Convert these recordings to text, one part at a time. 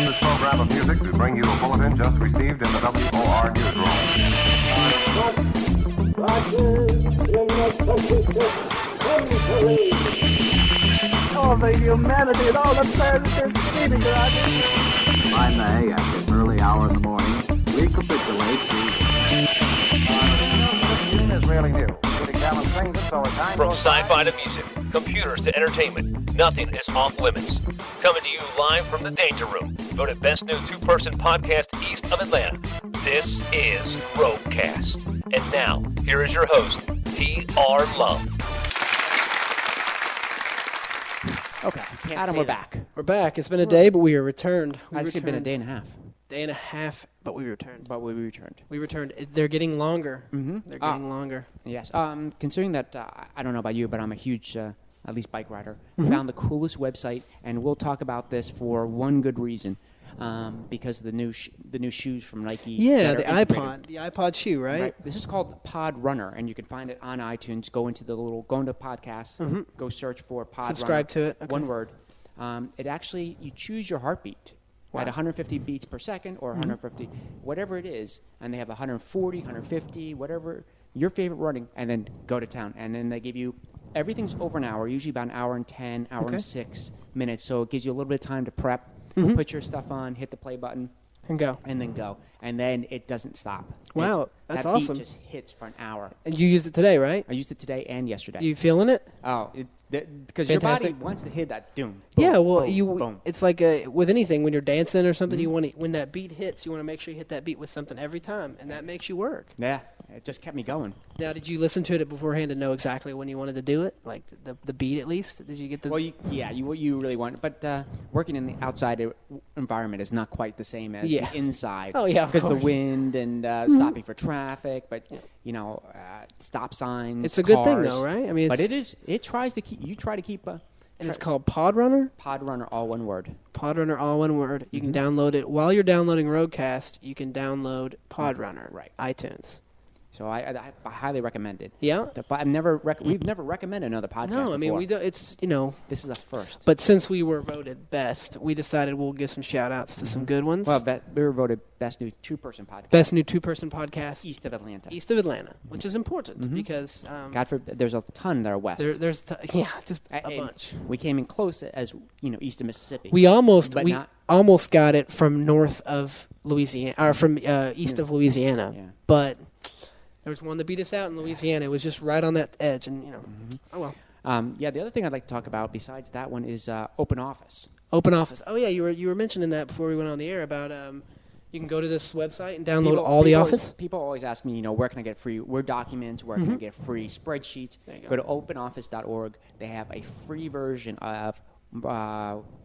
this program of music to bring you a bulletin just received in the WOR newsroom. All the humanity and all the prayers they're screaming around you. I may, at this early hour in the morning, recapitulate Is really new. It examines things that so as time From goes by- sci-fi to music, computers to entertainment, nothing is off limits. Coming to you live from the Danger Room, voted best new two-person podcast east of Atlanta. This is RogueCast. And now, here is your host, T.R. Love. Okay, Adam, we're back. We're back. It's been a day, but we are returned. It's been a day and a half. Day and a half, but we returned. We returned. They're getting longer. Mm-hmm. They're getting longer. Yes. Considering that, I don't know about you, but I'm a huge, at least bike rider. Found the coolest website, and we'll talk about this for one good reason. Because of the new shoes from Nike. Yeah, the iPod shoe, right? This is called Podrunner, and you can find it on iTunes. Go into podcasts, go search for Podrunner. Subscribe to it. Okay. One word. It actually, you choose your heartbeat at 150 beats per second or 150, whatever it is, and they have 140, 150, whatever your favorite running, and then go to town. And then they give you, everything's over an hour, usually about an hour and 10, hour and 6 minutes, so it gives you a little bit of time to prep. Put your stuff on, hit the play button, and go. And then it doesn't stop. Wow, that's that awesome. Beat just hits for an hour. And you used it today, right? I used it today and yesterday. You feeling it? Oh, because your body wants to hit that doom. Boom, yeah, well, boom. It's like with anything when you're dancing or something. You want to, when that beat hits, you want to make sure you hit that beat with something every time, and that makes you work. Yeah, it just kept me going. Now, did you listen to it beforehand to know exactly when you wanted to do it, like the beat at least? Did you get the? Well, you really want, but working in the outside environment is not quite the same as the inside. Oh yeah, because of the wind and stopping for traffic, but stop signs. It's a good thing though, right? I mean, but it is. It tries to keep. You try to keep. And it's called Podrunner? Podrunner, all one word. Podrunner, all one word. You can download it. While you're downloading RogueCast, you can download Podrunner. Right. iTunes. So I highly recommend it. Yeah? We've never recommended another podcast No, I mean, before. we don't, it's, This is a first. But since we were voted best, we decided we'll give some shout-outs to some good ones. Well, we were voted best new two-person podcast. Best new two-person podcast. East of Atlanta. East of Atlanta, which is important because... God forbid, there's a ton that are west. There's just a bunch. We came in close as, east of Mississippi. We almost got it from north of Louisiana, or from east of Louisiana, but... There was one that beat us out in Louisiana. It was just right on that edge, and oh well. The other thing I'd like to talk about besides that one is Open Office. Open Office. Oh yeah, you were mentioning that before we went on the air about you can go to this website and download all the Office. People always ask me, where can I get free Word documents? Where can I get free spreadsheets? Go to openoffice.org. They have a free version of.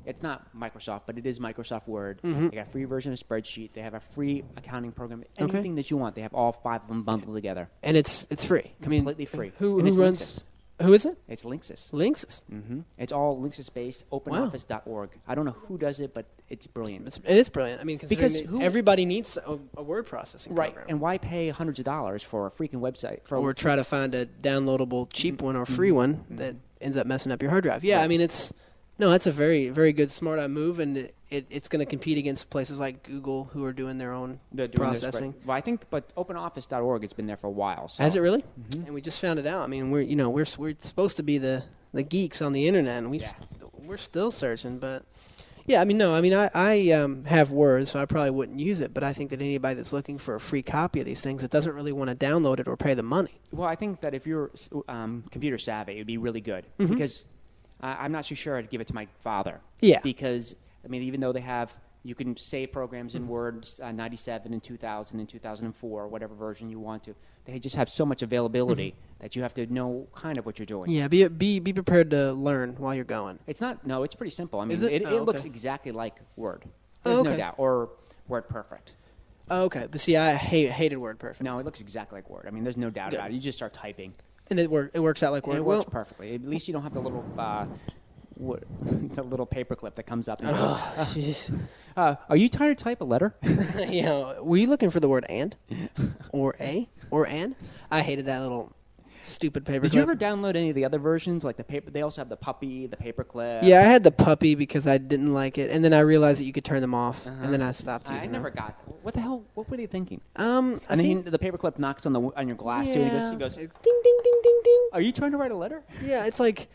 It's not Microsoft, but it is Microsoft Word. They got a free version of spreadsheet. They have a free accounting program. Anything that you want, they have all 5 of them bundled together. And it's free. Completely free. Who runs Linksys. Who is it? It's Linksys. Linksys. It's all Linksys-based, openoffice.org. I don't know who does it, but it's brilliant. It is brilliant. I mean, because everybody needs a word processing program. And why pay hundreds of dollars for a freaking website? Or try to find a downloadable cheap one or free one that ends up messing up your hard drive. Yeah, I mean, it's... No, that's a very, very good, smart move, and it's going to compete against places like Google, who are doing their own processing. Well, I think, but OpenOffice.org, it's been there for a while. So. Has it really? And we just found it out. I mean, we're supposed to be the geeks on the internet, and we're still searching. But yeah, I mean, no, I mean, I have Word, so I probably wouldn't use it. But I think that anybody that's looking for a free copy of these things that doesn't really want to download it or pay the money. Well, I think that if you're computer savvy, it would be really good because. I'm not too sure I'd give it to my father. Yeah. Because, I mean, even though you can save programs in Word 97 and 2000 and 2004, whatever version you want to. They just have so much availability that you have to know kind of what you're doing. Yeah, be prepared to learn while you're going. It's pretty simple. I mean, it looks exactly like Word. There's no doubt. Or Word Perfect. Oh, okay. But see, I hated Word Perfect. No, it looks exactly like Word. I mean, there's no doubt about it. You just start typing. And it works out like Word. It works perfectly. At least you don't have the little the little paperclip that comes up. And are you trying to type a letter? Were you looking for the word and, or a, or an? I hated that little Stupid paperclip. Did you ever download any of the other versions, like the paper? They also have the Puppy, the Paperclip. Yeah, I had the Puppy because I didn't like it, and then I realized that you could turn them off, and then I stopped using them. I never got. What the hell? What were they thinking? I And think then the Paperclip knocks on your glass too. And he goes, ding, ding, ding, ding, ding. "Are you trying to write a letter?" Yeah, it's like,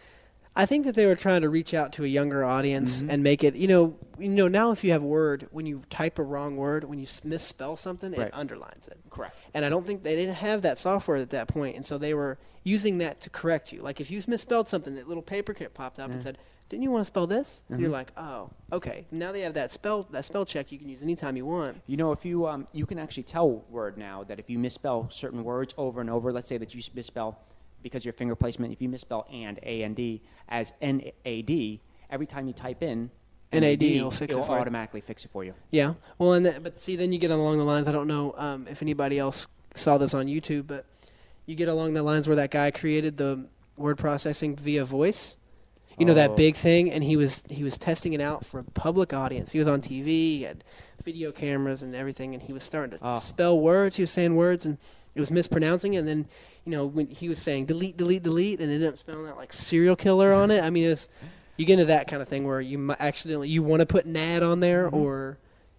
I think that they were trying to reach out to a younger audience and make it, now if you have Word, when you type a wrong word, when you misspell something, Right. it underlines it. Correct. And I don't think they didn't have that software at that point, and so they were using that to correct you. Like if you misspelled something, that little paperclip popped up and said, "Didn't you want to spell this?" And you're like, "Oh, okay." Now they have that spell check you can use anytime you want. If you you can actually tell Word now that if you misspell certain words over and over, let's say that you misspell because your finger placement, if you misspell A-N-D as N-A-D, every time you type in N-A-D, it'll fix it it'll for you. automatically fix it for you. Yeah. Well, but see, then you get along the lines. I don't know if anybody else saw this on YouTube, but you get along the lines where that guy created the word processing via voice. That big thing, and he was testing it out for a public audience. He was on TV, he had video cameras and everything, and he was starting to spell words. He was saying words, and it was mispronouncing. And then, when he was saying delete, delete, delete, and it ended up spelling out like serial killer on it. I mean, you get into that kind of thing where you want to put NAD on there or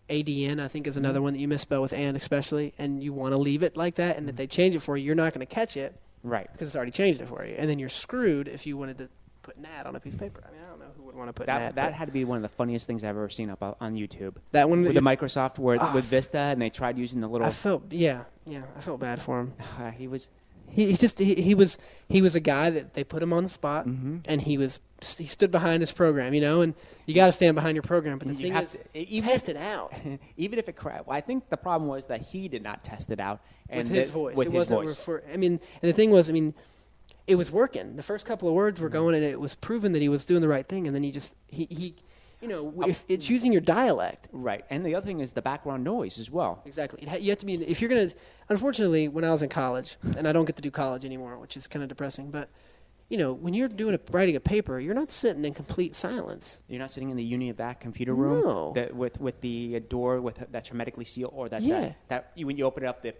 ADN, I think, is another one that you misspell with and especially, and you want to leave it like that. And if they change it for you, you're not going to catch it, right? Because it's already changed it for you, and then you're screwed if you wanted to put NAD on a piece of paper. I mean, I don't know who would want to put NAD. That had to be one of the funniest things I've ever seen up on YouTube. That one with the Microsoft Word with Vista, and they tried using the little. I felt bad for him. He was. He was a guy that they put him on the spot, and he stood behind his program, and you got to stand behind your program. But the thing is, test it out. Even if it crashed, I think the problem was that he did not test it out with his voice. With his voice. And the thing was, it was working. The first couple of words were going, and it was proven that he was doing the right thing. And then if it's using your dialect. Right. And the other thing is the background noise as well. Exactly. You have to be, if you're going to, unfortunately, when I was in college, and I don't get to do college anymore, which is kind of depressing, but, when you're writing a paper, you're not sitting in complete silence. You're not sitting in the Univac computer room No. with the door that's hermetically sealed, or that's when you open it up, the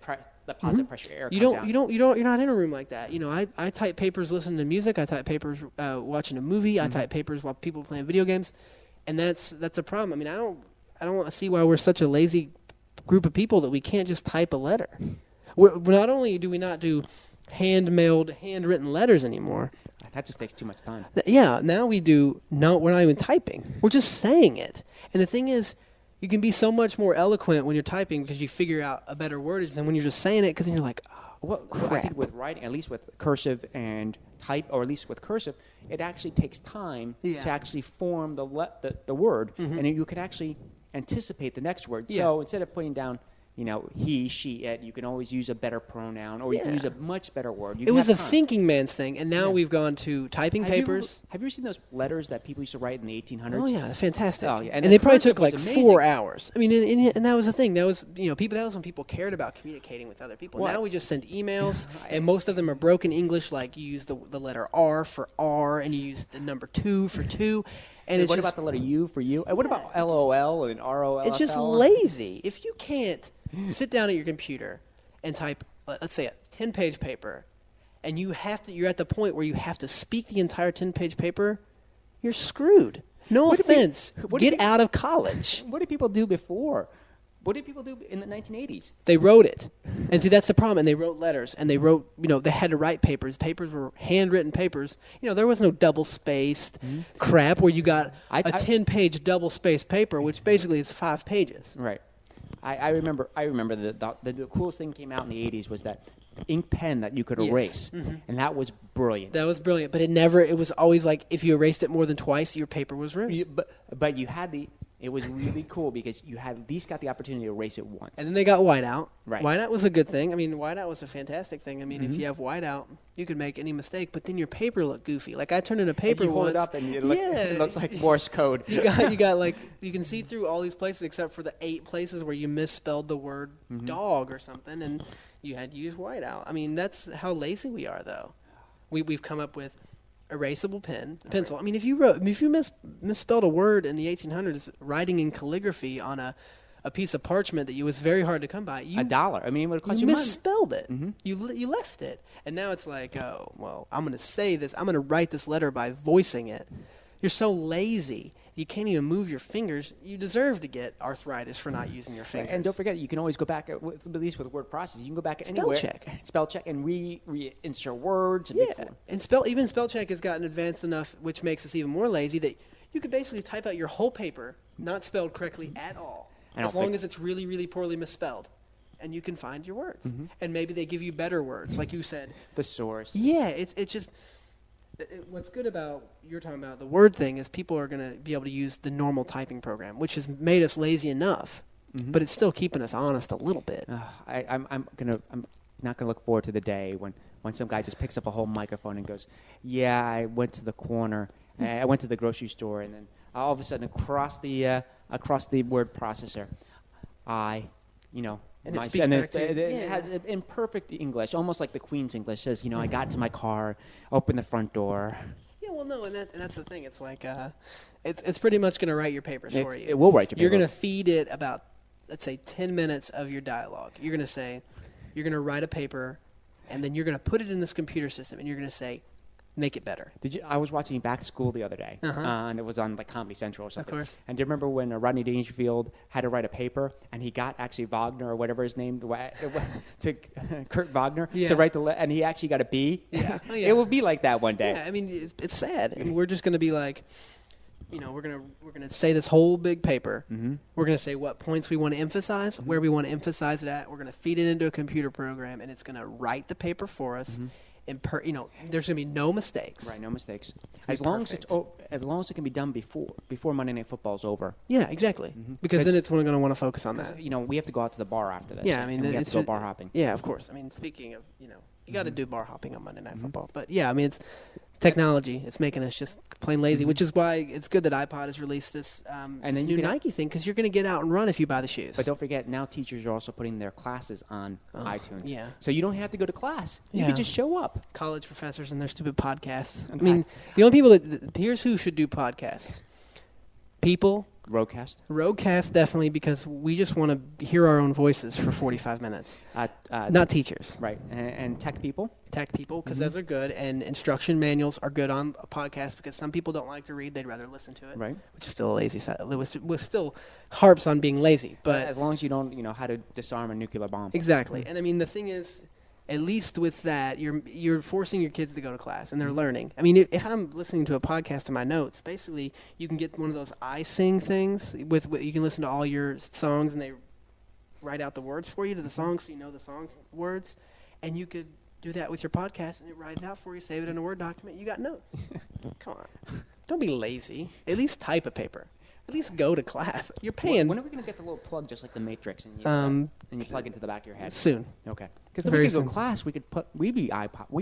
positive pressure air comes out. You're not in a room like that. I type papers listening to music. I type papers watching a movie. I type papers while people playing video games. And that's a problem. I mean, I don't see why we're such a lazy group of people that we can't just type a letter. Not only do we not do hand-mailed, handwritten letters anymore. That just takes too much time. Now we do. No, we're not even typing. We're just saying it. And the thing is, you can be so much more eloquent when you're typing because you figure out a better wordage than when you're just saying it because then you're like, crap. I think with writing, at least with cursive and type, or at least with cursive, it actually takes time to actually form the word, and you can actually anticipate the next word. So instead of putting down, he, she, it, you can always use a better pronoun, or you can use a much better word. It was a thinking man's thing, and now we've gone to typing papers. Have you ever seen those letters that people used to write in the 1800s? Oh yeah, they're fantastic. Oh, yeah. And they probably took like amazing. 4 hours. I mean, and that was the thing. That was that was when people cared about communicating with other people. Now we just send emails, and most of them are broken English. Like you use the letter R for R, and you use the number 2 for 2. And what about the letter U for you? And what about LOL and ROL? It's just lazy. If you can't sit down at your computer and type, let's say, a 10-page paper, and you're at the point where you have to speak the entire 10-page paper, you're screwed. No offense. Get out of college. What did people do before? What did people do in the 1980s? They wrote it. And see, that's the problem. And they wrote letters. And they wrote, they had to write papers. Papers were handwritten papers. There was no double-spaced crap where you got a 10-page double-spaced paper, which basically is 5 pages. Right. I remember the coolest thing that came out in the 80s was that ink pen that you could erase. And that was brilliant. That was brilliant. But it was always like if you erased it more than twice, your paper was ruined. But you had it was really cool because you had at least got the opportunity to erase it once. And then they got whiteout. Right. Whiteout was a good thing. I mean, whiteout was a fantastic thing. I mean, if you have whiteout, you could make any mistake, but then your paper looked goofy. Like I turned in a paper once. You hold it up and it looks like Morse code. You got like you can see through all these places except for the 8 places where you misspelled the word dog or something, and you had to use whiteout. I mean, that's how lazy we are, though. We've come up with erasable pencil. I mean, if you misspelled a word in the 1800s, writing in calligraphy on a a piece of parchment that was very hard to come by. $1. I mean, it would cost you you misspelled it. Mm-hmm. You left it, and now it's like, oh well, I'm going to say this. I'm going to write this letter by voicing it. You're so lazy. You can't even move your fingers. You deserve to get arthritis for not using your fingers. And don't forget, you can always go back, at least with word processing, you can go back spell anywhere. Spell check and reinsert words. And and even spell check has gotten advanced enough, which makes us even more lazy, that you could basically type out your whole paper, not spelled correctly at all, as long as it's really, really poorly misspelled. And you can find your words. Mm-hmm. And maybe they give you better words, like you said. The source. Yeah, it's just... What's good about you're talking about the word thing is people are going to be able to use the normal typing program, which has made us lazy enough, but it's still keeping us honest a little bit. I'm not gonna look forward to the day when some guy just picks up a whole microphone and goes, "Yeah, I went to the corner, I went to the grocery store, and then all of a sudden across the word processor, And it speaks back to it has in perfect English, almost like the Queen's English, says, I got to my car, opened the front door. Yeah, well, no, and that's the thing. It's like it's pretty much going to write your papers for you. It will write your papers. You're going to feed it about, let's say, 10 minutes of your dialogue. You're going to write a paper, and then you're going to put it in this computer system, and you're going to say, make it better. I was watching Back to School the other day, and it was on like Comedy Central or something. Of course. And do you remember when Rodney Dangerfield had to write a paper, and he got actually Wagner or whatever his name to Kurt Wagner to write and he actually got a B. Yeah. Oh, yeah. It will be like that one day. Yeah, I mean it's sad. I mean, we're just going to be like, we're gonna say this whole big paper. Mm-hmm. We're gonna say what points we want to emphasize, where we want to emphasize it at. We're gonna feed it into a computer program, and it's gonna write the paper for us. Mm-hmm. There's going to be no mistakes. Right, no mistakes. As long as it can be done before Monday Night Football is over. Yeah, exactly. Mm-hmm. Because then it's going to want to focus on that. We have to go out to the bar after this. Yeah, I mean, we have to go bar hopping. Yeah, of course. I mean, speaking of, you got to do bar hopping on Monday Night Football. But yeah, I mean, it's technology. It's making us just plain lazy, which is why it's good that iPod has released this new Nike thing, because you're going to get out and run if you buy the shoes. But don't forget, now teachers are also putting their classes on iTunes. Yeah. So you don't have to go to class. You can just show up. College professors and their stupid podcasts. I mean, the only people here's who should do podcasts. People. RogueCast, definitely, because we just want to hear our own voices for 45 minutes. Not teachers. Right. And tech people. Because those are good. And instruction manuals are good on a podcast, because some people don't like to read. They'd rather listen to it. Right. Which is still a lazy side. It still harps on being lazy. But as long as you don't, how to disarm a nuclear bomb. Exactly. And I mean, the thing is, at least with that, you're forcing your kids to go to class, and they're learning. I mean, if I'm listening to a podcast in my notes, basically you can get one of those iSing things with you can listen to all your songs, and they write out the words for you to the song, so you know the song's words, and you could do that with your podcast, and it write it out for you, save it in a Word document. You got notes. Come on, don't be lazy. At least type a paper. At least go to class. You're paying. When are we going to get the little plug, just like the Matrix, and you plug into the back of your head? Soon. Okay. Because then we could go to class. We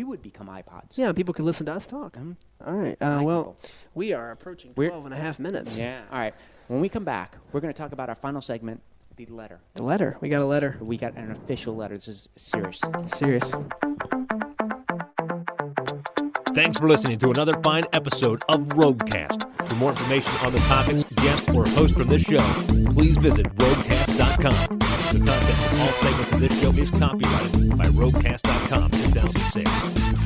would become iPods. Yeah, people could listen to us talk. All right. Well, we are approaching 12 and a half minutes. Yeah. All right. When we come back, we're going to talk about our final segment, the letter. The letter. We got a letter. We got an official letter. This is serious. Serious. Thanks for listening to another fine episode of RogueCast. For more information on the topics, guests, or host from this show, please visit RogueCast.com. The content of all segments of this show is copyrighted by RogueCast.com 2006.